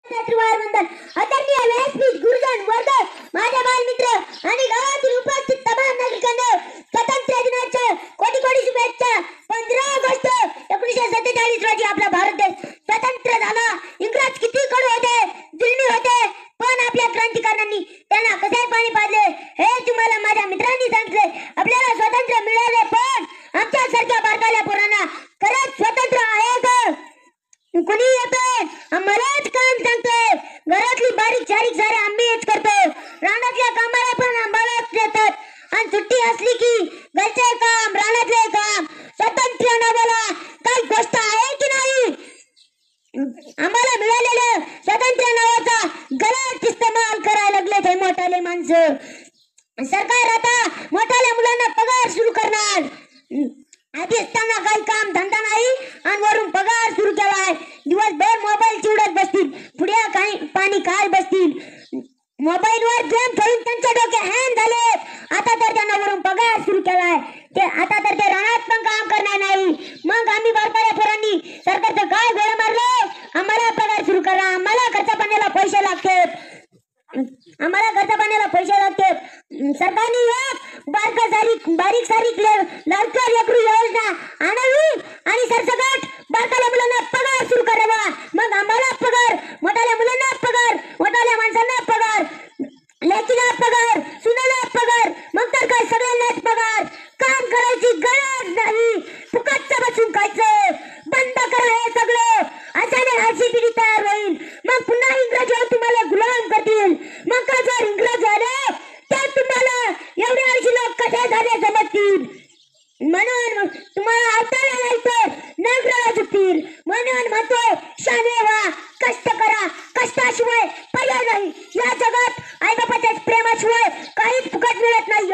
वंदन आदरणीय व्यासपीठ गुरुजन वर्ग माझे बालमित्र आणि गावातील उपस्थित तमाम नागरिकांना स्वातंत्र्य दिनाच्या कोटी कोटी शुभेच्छा। 15 ऑगस्ट 1947 रोजी आपला भारत देश स्वतंत्र झाला। इंग्रज किती कडू होते, जुलमी होते, पण आपल्या क्रांतिकारकांनी त्यांना कसे पाणी पाजले हे तुम्हाला माझ्या मित्रांनी सांगितले। आपल्याला स्वातंत्र्य मिळाले, पण आमच्या सारख्या बारकाल्या पोरांना खरंच स्वातंत्र्य आहे का? कुणी येते आम्हालाच काम सांगते, घरातली बारीक सारीक सारे आम्हीच करतो, रानातल्या कामाला पण आम्हालाच देतात आणि सुट्टी असली की घरचे काम रानातले काम। स्वातंत्र्य नावाला काही गोष्ट आहे की नाही? आम्हाला मिळालेलं स्वातंत्र्य नावाचा गलत इस्तेमाल करायला लागले ते मोठाले माणसं। सरकार आता मोठाल्या मुलांना पगार सुरू करणार, आधी असताना काही काम धंदा नाही आणि वरून पगार सुरू केलाय। दिवसभर मोबाईल चिवडत बसतील, पुढे काही पाणी काय बसतील, मोबाईलवर गेम खेळून त्यांचे डोके हँग झाले। आता तर त्यांना वरून पगार सुरू केलाय, ते आता तर ते रानात पण काम करणार नाही। मग आम्ही बारकाल्या पोरांनी सरकारचं काय गोळा मारलं? आम्हाला पगार सुरू करा, आम्हाला खर्च पाण्याला पैसे लागतात, आम्हाला खर्च पाण्याला पैसे लागतात। सरकारने एक बारीक सारीक लवकर लेकरू योजना आणावी आणि सरसकट बारकाल्या मुलांना पगार सुरू करावा। मग आम्हाला पगार, मोठाल्या मुलांना पगार, मोठाल्या माणसांना पगार, लेकीला पगार, सुनाला पगार, मग तर काय सगळ्यांनाच पगार। काम करायची गरज नाही, फुकटचं बसून खायचं बंद करा हे सगळं, अशाने अशी पिढी तयार होईल। मग पुन्हा इंग्रज तुम्हाला गुलाम करतील। मग का जर इंग्रज झाले तर तुम्हाला एवढे ऐंशी लोक कसे झाले समजतील, म्हणून तुम्हाला अवताला नाही तर नगराला झुकतील। म्हणून म्हणतो शाने व्हा, कष्ट करा, कष्टाशिवाय पर्याय नाही। या जगात आईबापाच्या प्रेमाशिवाय काहीच फुकट मिळत नाही।